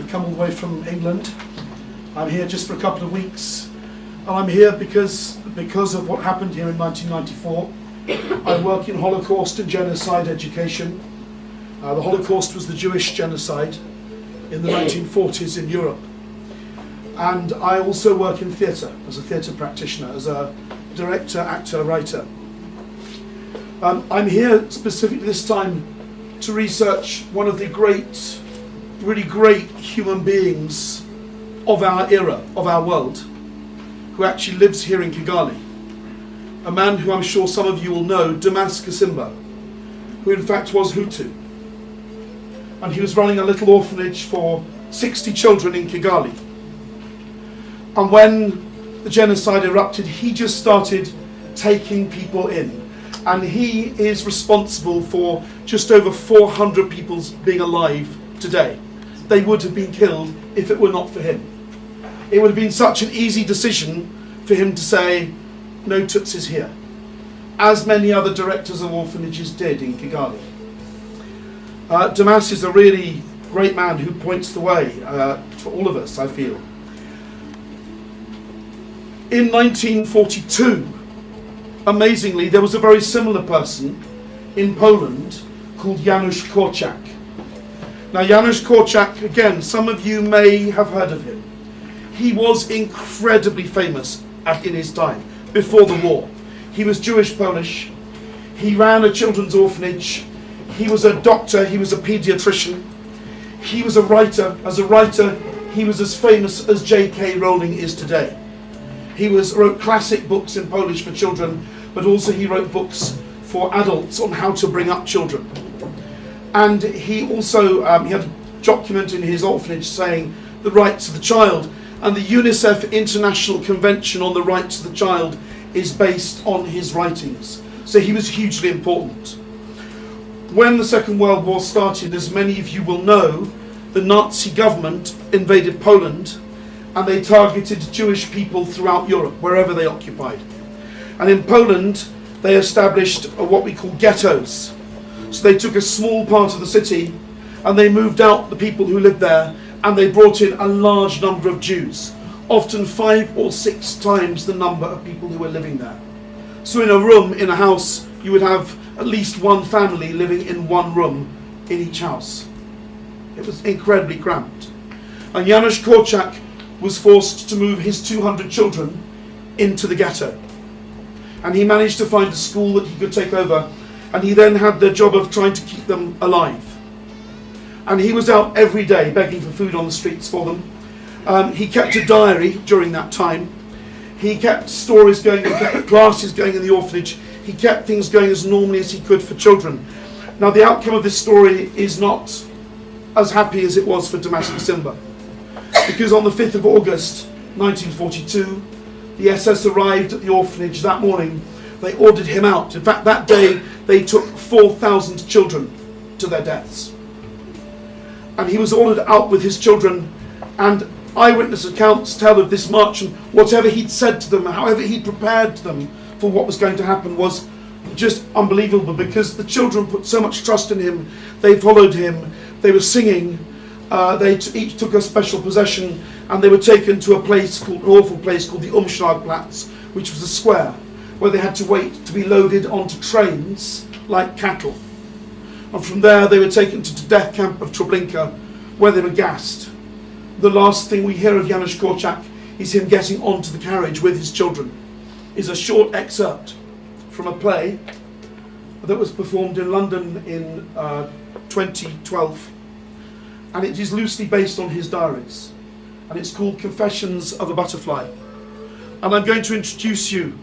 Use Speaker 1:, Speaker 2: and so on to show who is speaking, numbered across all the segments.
Speaker 1: I've come all the way from England. I'm here just for a couple of weeks. And I'm here because of what happened here in 1994. I work in Holocaust and genocide education. The Holocaust was the Jewish genocide in the 1940s in Europe. And I also work in theatre, as a theatre practitioner, as a director, actor, writer. I'm here specifically this time to research one of the really great human beings of our era, of our world, who actually lives here in Kigali. A man who I'm sure some of you will know, Damas Kasimba, who in fact was Hutu. And he was running a little orphanage for 60 children in Kigali. And when the genocide erupted, he just started taking people in. And he is responsible for just over 400 people being alive today. They would have been killed if it were not for him. It would have been such an easy decision for him to say, no Tutsis here, as many other directors of orphanages did in Kigali. Damas is a really great man who points the way for all of us, I feel. In 1942, amazingly, there was a very similar person in Poland called Janusz Korczak. Now, Janusz Korczak, again, some of you may have heard of him. He was incredibly famous in his time, before the war. He was Jewish-Polish. He ran a children's orphanage. He was a doctor. He was a pediatrician. He was a writer. As a writer, he was as famous as J.K. Rowling is today. He wrote classic books in Polish for children, but also he wrote books for adults on how to bring up children. And he also he had a document in his orphanage saying the rights of the child. And the UNICEF International Convention on the Rights of the Child is based on his writings. So he was hugely important. When the Second World War started, as many of you will know, the Nazi government invaded Poland and they targeted Jewish people throughout Europe, wherever they occupied. And in Poland, they established what we call ghettos. So they took a small part of the city and they moved out the people who lived there, and they brought in a large number of Jews, often 5 or 6 times the number of people who were living there. So in a room, in a house, you would have at least one family living in one room in each house. It was incredibly cramped. And Janusz Korczak was forced to move his 200 children into the ghetto. And he managed to find a school that he could take over, and he then had the job of trying to keep them alive. And he was out every day begging for food on the streets for them. He kept a diary during that time. He kept stories going, he kept classes going in the orphanage. He kept things going as normally as he could for children. Now, the outcome of this story is not as happy as it was for Damas Kasimba. Because on the 5th of August 1942, the SS arrived at the orphanage that morning. They ordered him out. In fact, that day they took 4,000 children to their deaths. And he was ordered out with his children, and eyewitness accounts tell of this march, and whatever he'd said to them, however he'd prepared them for what was going to happen, was just unbelievable, because the children put so much trust in him. They followed him, they were singing, they each took a special possession, and they were taken to a place called, an awful place called the Umschlagplatz, which was a square, where they had to wait to be loaded onto trains like cattle. And from there they were taken to the death camp of Treblinka, where they were gassed. The last thing we hear of Janusz Korczak is him getting onto the carriage with his children. Is a short excerpt from a play that was performed in London in 2012. And it is loosely based on his diaries. And it's called Confessions of a Butterfly. And I'm going to introduce you,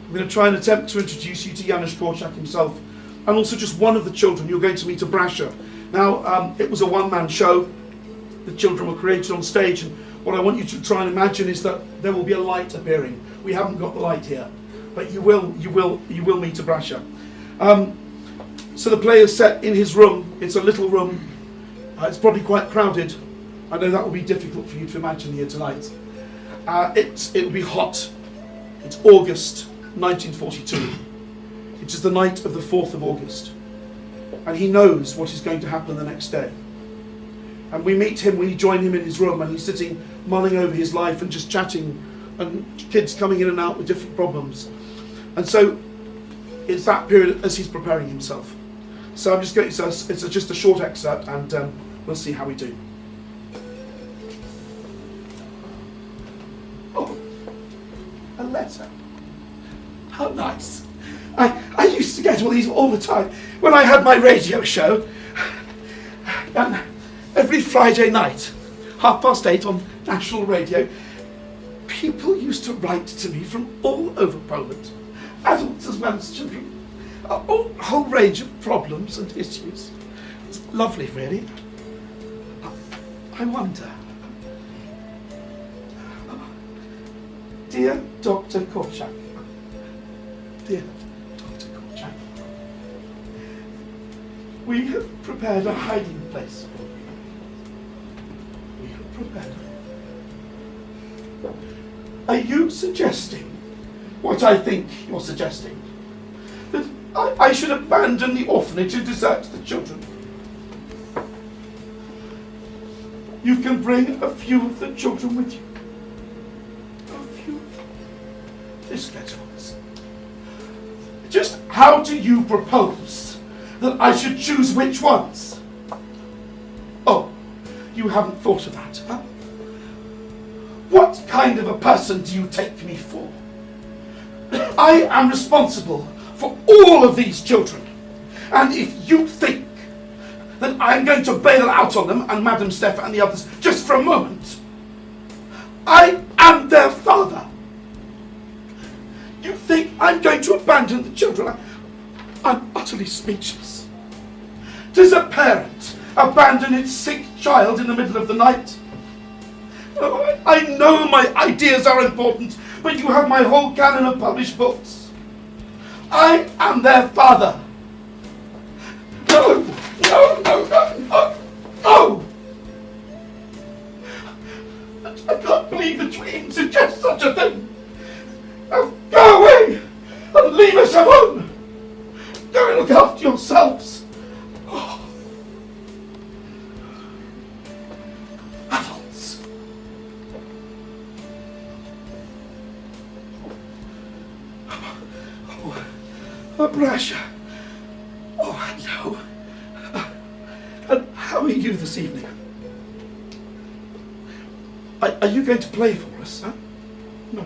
Speaker 1: I'm going to try and attempt to introduce you to Janusz Korczak himself, and also just one of the children you're going to meet, Abrasha. Now, it was a one-man show. The children were created on stage, and what I want you to try and imagine is that there will be a light appearing. We haven't got the light here, but you will meet Abrasha. So the play is set in his room. It's a little room. It's probably quite crowded. I know that will be difficult for you to imagine here tonight. It will be hot. It's August 1942. It is the night of the 4th of August. And he knows what is going to happen the next day. And we meet him, we join him in his room, and he's sitting mulling over his life and just chatting, and kids coming in and out with different problems. And so it's that period as he's preparing himself. So I'm just going to, it's just a short excerpt, and we'll see how we do. Oh, a letter. How nice. I used to get all these all the time when I had my radio show. And every Friday night, 8:30 on national radio, people used to write to me from all over Poland, adults as well as children, a whole range of problems and issues. It's lovely, really. I wonder, dear Dr. Korczak, dear Dr. Korczak, we have prepared a hiding place for you. We have prepared. Are you suggesting what I think you're suggesting? That I should abandon the orphanage and desert the children? You can bring a few of the children with you. A few of them. This gets worse. Just how do you propose that I should choose which ones? Oh, you haven't thought of that, huh? What kind of a person do you take me for? I am responsible for all of these children. And if you think that I'm going to bail out on them and Madam Steph and the others just for a moment, I am their father. You think I'm going to abandon the children? I'm utterly speechless. Does a parent abandon its sick child in the middle of the night? Oh, I know my ideas are important, but you have my whole canon of published books. I am their father. No, no, no, no, no, no. I can't believe that you even suggest such a thing. Now go away and leave us alone. Go and look after yourselves. Oh. Adults. Oh, Brasha. Oh, hello. And how are you this evening? Are you going to play for us, huh? No.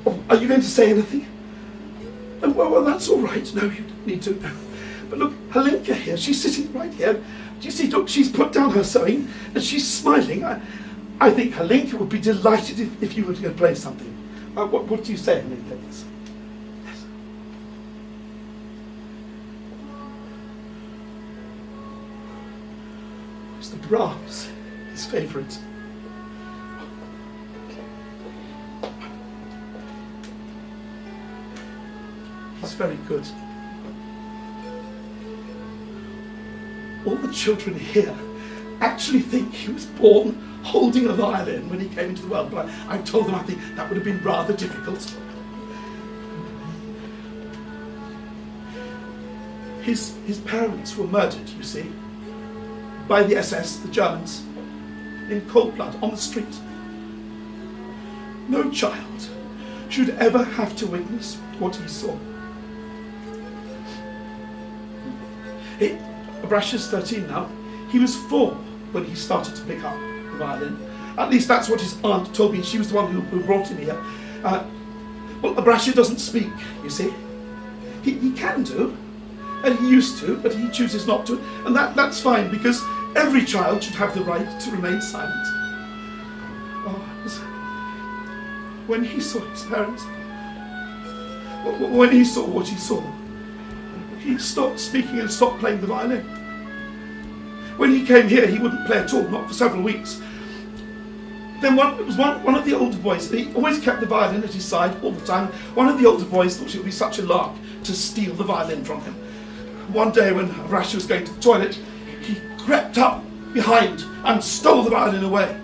Speaker 1: Oh, are you going to say anything? Oh, well, that's all right. No, you don't need to. No. But look, Helinka here, she's sitting right here. Do you see, look, she's put down her sewing and she's smiling. I think Helinka would be delighted if you were to go play something. What do you say, Helinka? Yes. Yes. Mr. Brahms, his favourite. He's very good. All the children here actually think he was born holding a violin when he came into the world, but I told them I think that would have been rather difficult. His parents were murdered, you see, by the SS, the Germans, in cold blood, on the street. No child should ever have to witness what he saw. Brasha's 13 now. He was 4 when he started to pick up the violin. At least that's what his aunt told me. She was the one who brought him here. Well, Brasha doesn't speak, you see. He can do, and he used to, but he chooses not to. And that's fine, because every child should have the right to remain silent. Oh, when he saw his parents, when he saw what he saw, he stopped speaking and stopped playing the violin. When he came here, he wouldn't play at all, not for several weeks. Then it was one of the older boys. He always kept the violin at his side all the time. One of the older boys thought it would be such a lark to steal the violin from him. One day when Brasha was going to the toilet, he crept up behind and stole the violin away.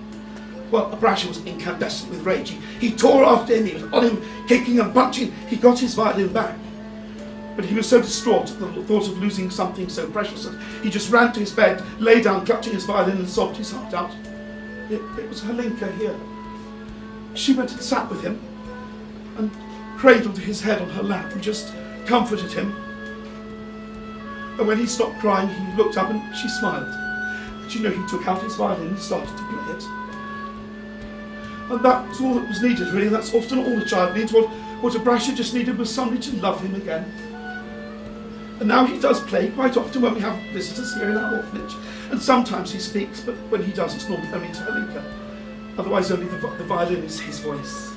Speaker 1: Well, Brasha was incandescent with rage. He tore after him, he was on him, kicking and punching. He got his violin back. But he was so distraught at the thought of losing something so precious that he just ran to his bed, lay down, clutching his violin, and sobbed his heart out. It was Helinka here. She went and sat with him and cradled his head on her lap and just comforted him. And when he stopped crying, he looked up and she smiled. But you know, he took out his violin and started to play it. And that was all that was needed, really. That's often all a child needs. What Abrasha just needed was somebody to love him again. And now he does play quite often when we have visitors here in our orphanage. And sometimes he speaks, but when he does, it's normally only to Helinka. Otherwise, only the violin is his voice.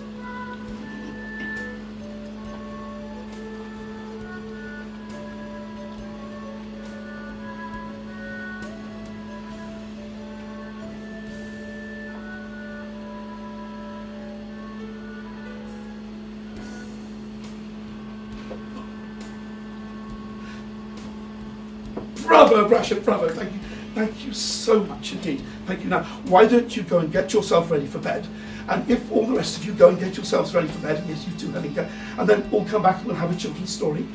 Speaker 1: Bravo, Abrasha, bravo. Thank you. Thank you so much indeed. Thank you. Now, why don't you go and get yourself ready for bed? And if all the rest of you go and get yourselves ready for bed, and yes, you too, Helinka, and then we'll come back and we'll have a children's story.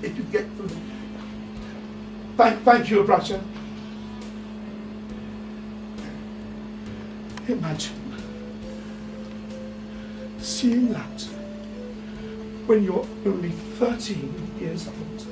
Speaker 1: If you get through. Thank you, Abrasha. Imagine seeing that when you're only 13 years old.